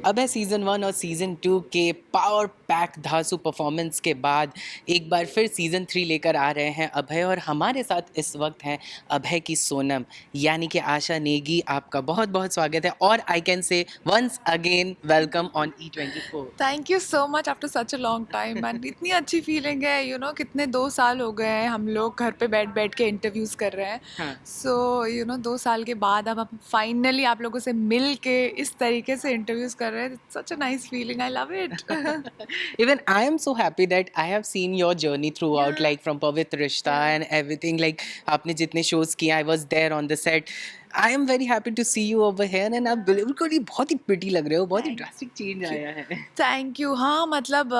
अब है सीज़न 1 और सीज़न 2 के पावर पैक धांसू परफॉर्मेंस के बाद एक बार फिर सीज़न 3 लेकर आ रहे हैं अभय, और हमारे साथ इस वक्त हैं अभय की सोनम यानी कि आशा नेगी। आपका बहुत बहुत स्वागत है, और I can say once again welcome on E24। Thank you so much after such a long time and इतनी अच्छी फीलिंग है कितने 2 साल हो गए हैं हम लोग घर पे बैठ बैठ के इंटरव्यूज़ कर रहे हैं। हाँ। सो 2 साल के बाद अब हम फाइनली आप लोगों से मिल के इस तरीके से इंटरव्यूज़ कर रहे हैं। Such a nice feeling, I love it. Even I am so happy that I have seen your journey throughout, Yeah, like from Pavitra Rishta yeah. and everything. Like आपने जितने shows किए, I was there on the set. I am very happy to see you over here, and आप बिल्कुल ही बहुत ही pretty लग रहे हो, बहुत ही Thank drastic change you. आया है। Thank you. हाँ, मतलब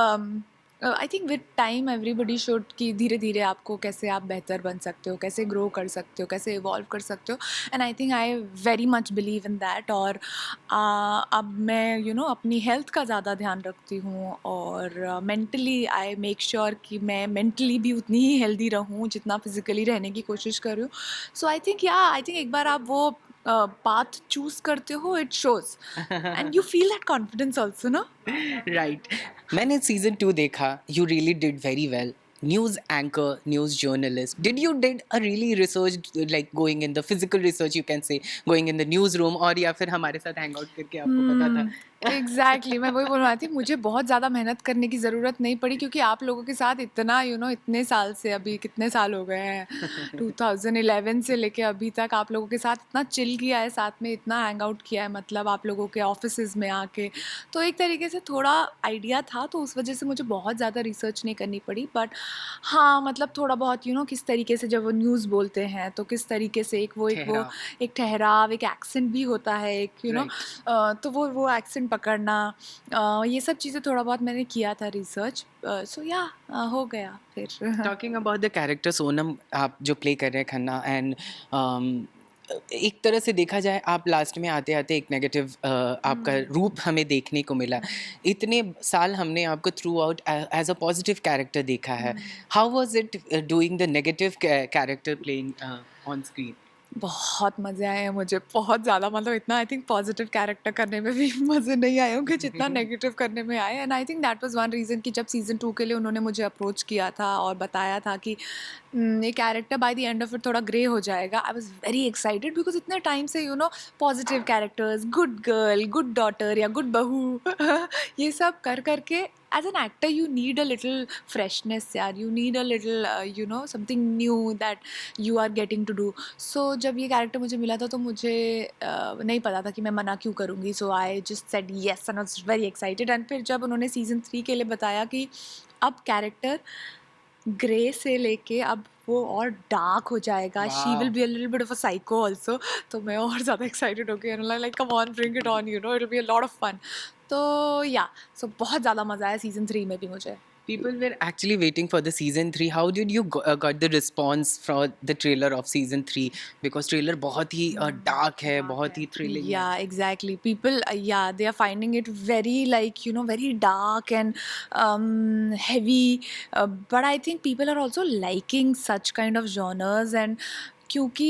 I think with time everybody should कि धीरे धीरे आपको कैसे आप बेहतर बन सकते हो, कैसे ग्रो कर सकते हो, कैसे इवॉल्व कर सकते हो। And I think I very much believe in that. और अब मैं अपनी हेल्थ का ज़्यादा ध्यान रखती हूँ, और मेंटली आई मेक श्योर कि मैं मेंटली भी उतनी ही हेल्दी रहूँ जितना फिजिकली रहने की कोशिश कर रही हूँ। सो आई थिंक एक बार आप वो पाथ चूज करते हो, it shows and you feel that confidence also ना। Right. मैंने सीजन 2 देखा. You really did very well. News anchor, news journalist. Did a really research, like going in the physical research, you can say, going in the newsroom, और या फिर हमारे साथ hang out करके आपको पता था? एग्जैक्टली, मैं वही बोलने वाली थी। मुझे बहुत ज़्यादा मेहनत करने की ज़रूरत नहीं पड़ी, क्योंकि आप लोगों के साथ इतना इतने साल से, अभी कितने साल हो गए हैं, 2011 से लेके अभी तक आप लोगों के साथ इतना चिल किया है, साथ में इतना हैंग आउट किया है, मतलब आप लोगों के ऑफिसेज में आके। तो एक तरीके से थोड़ा आइडिया था, तो उस वजह से मुझे बहुत ज़्यादा रिसर्च नहीं करनी पड़ी। बट हाँ, मतलब थोड़ा बहुत किस तरीके से जब वो न्यूज़ बोलते हैं तो किस तरीके से ठहराव. एक ठहराव, एक एक्सेंट भी होता है, एक Right. तो वो एक्सेंट पकड़ना, ये सब चीज़ें थोड़ा बहुत मैंने किया था रिसर्च। सो या हो गया फिर। Talking about the character Sonam, आप जो प्ले कर रहे हैं खन्ना, एंड एक तरह से देखा जाए आप लास्ट में आते आते एक नेगेटिव आपका रूप हमें देखने को मिला. इतने साल हमने आपको throughout as a positive character देखा है. How was it doing the negative character playing on screen? बहुत मज़े आए हैं मुझे, बहुत ज़्यादा। मतलब इतना आई थिंक पॉजिटिव कैरेक्टर करने में भी मज़े नहीं आए होंगे जितना नेगेटिव करने में आए। And I think that was one reason कि जब सीज़न 2 के लिए उन्होंने मुझे अप्रोच किया था और बताया था कि ये character by the end of it थोड़ा ग्रे हो जाएगा। I was very excited, because इतने टाइम से positive characters, good girl, good daughter या गुड बहू ये सब कर के as an actor you need a little freshness यार, you need a little something new that you are getting to do. So जब ये कैरेक्टर मुझे मिला था तो मुझे नहीं पता था कि मैं मना क्यों करूँगी। So I just said yes and I was very excited. And फिर जब उन्होंने सीज़न 3 के लिए बताया कि अब कैरेक्टर ग्रे से लेके अब वो और डार्क हो जाएगा, शी विल वाह. Be a little bit of a psycho also, तो मैं और ज़्यादा एक्साइटेड हो गई। And like come on, bring it on, it will be a lot of fun. तो या सो बहुत ज़्यादा मज़ा आया सीज़न 3 में भी मुझे। People were actually waiting for the season 3. How did you got the response for the trailer of season 3? Because trailer बहुत ही dark है, डार्क बहुत है। ही thrilling है. या exactly, people yeah they are finding it very like very dark and heavy, but I think people are also liking such kind of genres. And क्योंकि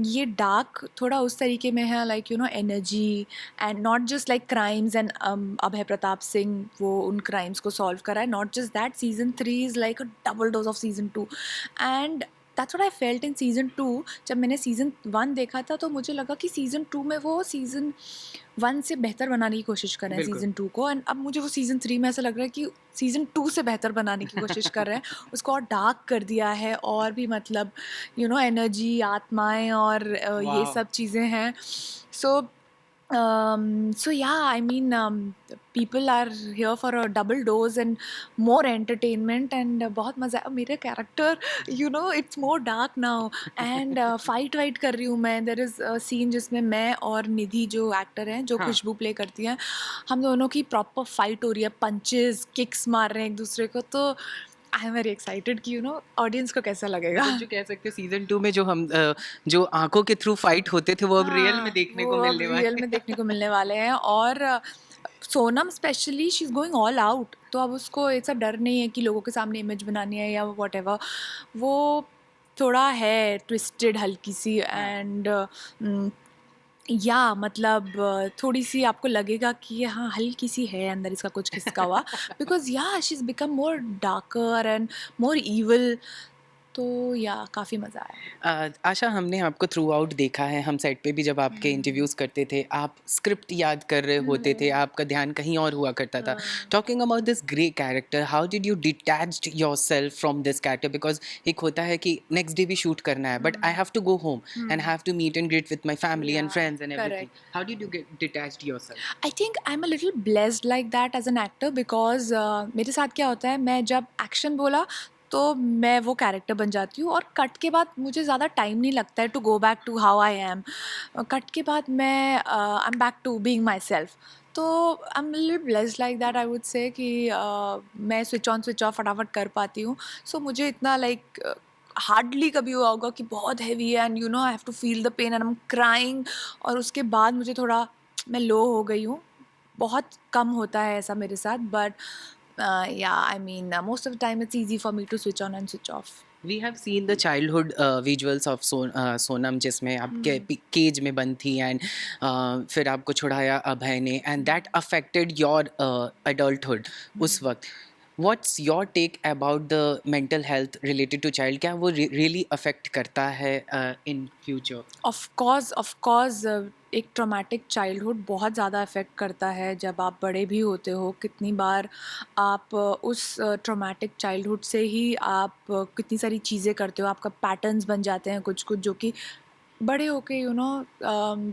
ये dark थोड़ा उस तरीके में है, like energy and not just like crimes. And Abhay Pratap Singh वो उन crimes को सॉल्व करा है। Not just that, season 3 is like a double dose of season 2। And that's what I felt in season 2। जब मैंने सीजन 1 देखा था तो मुझे लगा कि सीजन 2 में वो सीजन 1 से बेहतर बनाने की कोशिश कर रहे हैं बिल्कुल. सीजन 2 को। एंड अब मुझे वो सीजन 3 में ऐसा लग रहा है कि सीजन 2 से बेहतर बनाने की कोशिश कर रहे हैं, उसको और डार्क कर दिया है, और भी मतलब एनर्जी, आत्माएं और ये Wow. सब चीज़ें हैं। सो so yeah, I mean, people are here for a double dose and more entertainment, and बहुत मज़ा है। मेरे character it's more dark now, and fight white कर रही हूँ मैं। देयर इज़ सीन जिसमें मैं और निधि जो एक्टर हैं, जो हाँ. खुशबू प्ले करती हैं, हम दोनों की प्रॉपर फाइट हो रही है, पंचेस किक्स मार रहे हैं एक दूसरे को। तो आई एम वेरी एक्साइटेड कि ऑडियंस को कैसा लगेगा। मतलब जो कह सकते हैं सीजन 2 में जो हम जो आंखों के थ्रू फाइट होते थे, वो अब रियल में हाँ, देखने वो को अब मिलने रियल वाले में हैं. देखने को मिलने वाले हैं। और Sonam specially she is going all out, तो अब उसको ऐसा डर नहीं है कि लोगों के सामने इमेज बनानी है या व्हाटएवर। वो थोड़ा है ट्विस्टेड हल्की सी। हाँ. एंड या मतलब थोड़ी-सी आपको लगेगा कि ये हाँ, हल्की-सी है अंदर इसका कुछ खिसका हुआ बिकॉज़ या she is become more darker and more evil तो या काफ़ी मज़ा आया। आशा, हमने आपको थ्रू आउट देखा है, हम सेट पे भी जब आपके इंटरव्यूज़ करते थे, आप स्क्रिप्ट याद कर रहे होते थे, आपका ध्यान कहीं और हुआ करता था। Talking about this grey character, how did you detached yourself from this character? Because एक होता है कि नेक्स्ट डे भी शूट करना है, but I have to go home and have to meet and greet with my family and या friends and everything. Correct. How did you get detached yourself? I think I am a little blessed like that as an actor because मेरे साथ क्या होता है मैं जब action बोला तो मैं वो कैरेक्टर बन जाती हूँ और कट के बाद मुझे ज़्यादा टाइम नहीं लगता है to go back to how I am. Cut के बाद मैं I am back to being myself. तो I am little blessed like that I would say कि मैं स्विच ऑन स्विच ऑफ फटाफट कर पाती हूँ। सो मुझे इतना लाइक हार्डली कभी हुआ होगा कि बहुत हैवी है and you know I have to feel the pain and I am crying और उसके बाद मुझे थोड़ा मैं लो हो गई हूँ। बहुत कम होता है ऐसा मेरे साथ but yeah I mean most of the time it's easy for me to switch on and switch off. We have seen the childhood visuals of Sonam, जिसमें आप केज में बंद थी एंड फिर आपको छुड़ाया अभय ने and that affected your adulthood उस वक्त। What's your take about the mental health related to child? क्या वो रियली अफेक्ट करता है इन फ्यूचर? ऑफ कोर्स एक ट्रॉमेटिक चाइल्डहुड बहुत ज़्यादा अफेक्ट करता है जब आप बड़े भी होते हो। कितनी बार आप उस ट्रॉमेटिक चाइल्डहुड से ही आप कितनी सारी चीज़ें करते हो, आपका पैटर्न्स बन जाते हैं कुछ कुछ जो कि बड़े होके यू नो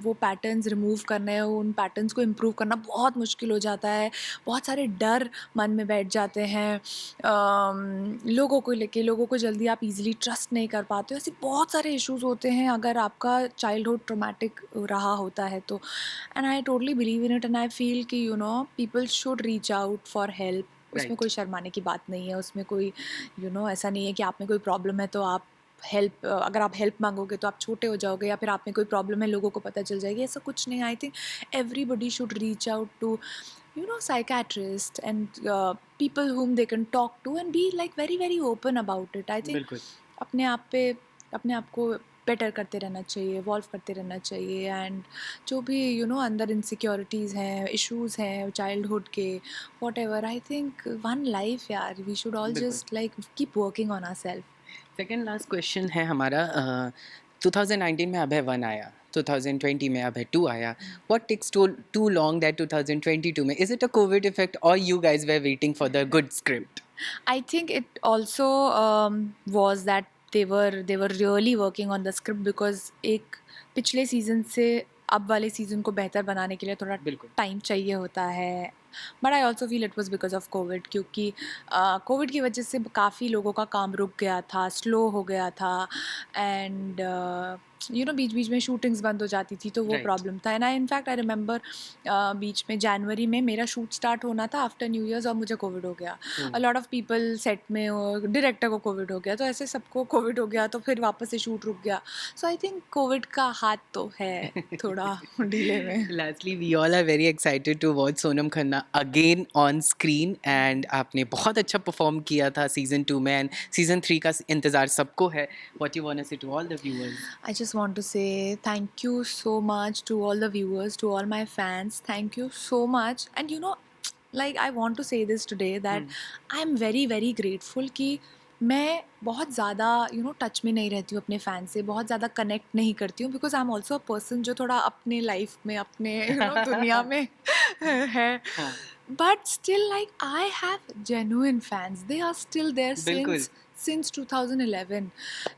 वो पैटर्न्स रिमूव करने उन पैटर्न्स को इम्प्रूव करना बहुत मुश्किल हो जाता है। बहुत सारे डर मन में बैठ जाते हैं लोगों को लेके, लोगों को जल्दी आप इजीली ट्रस्ट नहीं कर पाते हो। ऐसे बहुत सारे इश्यूज होते हैं अगर आपका चाइल्डहुड ट्रॉमेटिक रहा होता है तो। And I totally believe in it and I feel कि you know people should reach out for help. उसमें राइट। कोई शर्माने की बात नहीं है, उसमें कोई ऐसा नहीं है कि आप में कोई प्रॉब्लम है तो आप हेल्प अगर आप हेल्प मांगोगे तो आप छोटे हो जाओगे या फिर आप में कोई प्रॉब्लम है लोगों को पता चल जाएगी, ऐसा कुछ नहीं। I think everybody should reach out to psychiatrists and people whom they can talk to and be like very very open about it. I think बिल्कुल। अपने आप पे अपने आप को बेटर करते रहना चाहिए, इवॉल्व करते रहना चाहिए एंड जो भी अंदर इनसिक्योरिटीज़ हैं, इश्यूज़ हैं चाइल्डहुड के, whatever, I think one life यार, वी शुड ऑल बिल्कुल। Just like keep working on our self. Second last question है हमारा। 2019 में अभय 1 आया, 2020 में अभय 2 आया। What takes too long that 2022 में? Is it a covid effect और you guys were waiting for the good script? I think it also was that they were really working on the script because एक पिछले season से अब वाले season को बेहतर बनाने के लिए थोड़ा बिल्कुल। टाइम चाहिए होता है। But I also feel it was because of Covid क्योंकि कोविड की वजह से काफ़ी लोगों का काम रुक गया था, स्लो हो गया था एंड बीच बीच में शूटिंग्स बंद हो जाती थी तो वो राइट। प्रॉब्लम था। And I in fact I remember बीच में जनवरी में मेरा शूट स्टार्ट होना था आफ्टर न्यू ईयर्स और मुझे कोविड हो गया। अ लॉट ऑफ पीपल सेट में और डायरेक्टर को कोविड हो गया तो ऐसे सबको कोविड हो गया तो फिर वापस से शूट रुक गया। सो आई थिंक कोविड का हाथ तो है थोड़ा डिले में। Lastly, we all are very excited to watch Sonam Khanna again on screen and आपने बहुत अच्छा परफॉर्म किया था सीजन 2 में एंड सीजन 3 का इंतजार सबको है। What you want to say to all the viewers? I just want to say thank you so much to all the viewers, to all my fans. Thank you so much. And like I want to say this today that I'm very very grateful कि मैं बहुत ज़्यादा touch में नहीं रहती हूँ अपने fan से, बहुत ज़्यादा कनेक्ट नहीं करती हूँ because I am also a person जो थोड़ा अपने लाइफ में अपने दुनिया में है। हाँ, but still like I have genuine fans, they are still there बिल्कुल। since 2011.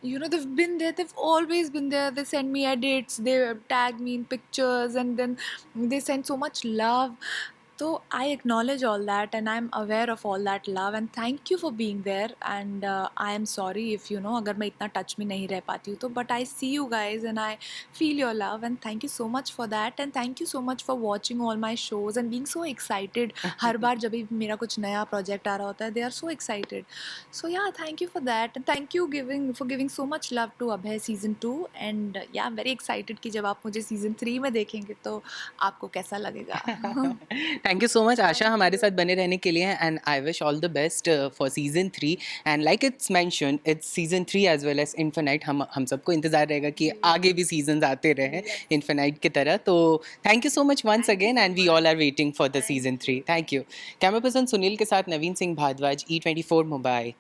They've been there, they've always been there. They send me edits, they tag me in pictures and then they send so much love. So I acknowledge all that and I'm aware of all that love and thank you for being there and I am sorry if अगर मैं इतना touch में नहीं रह पाती हूँ तो, but I see you guys and I feel your love and thank you so much for that and thank you so much for watching all my shows and being so excited. हर बार जब भी मेरा कुछ नया project आ रहा होता है they are so excited. So yeah, thank you for that and thank you for giving so much love to Abhay season 2 and yeah, I'm very excited कि जब आप मुझे season 3 में देखेंगे तो आपको कैसा लगेगा। Thank you so much Asha हमारे साथ बने रहने के लिए, and I wish all the best for season 3। And like it's mention, it's season 3 as well as infinite. हम सबको इंतजार रहेगा कि आगे भी सीजन आते रहे इन्फिनाइट की तरह। तो thank you so much once again, and we all are waiting for the season 3। Thank you. Camera person Sunil के साथ नवीन सिंह भारद्वाज, E24 मुंबई।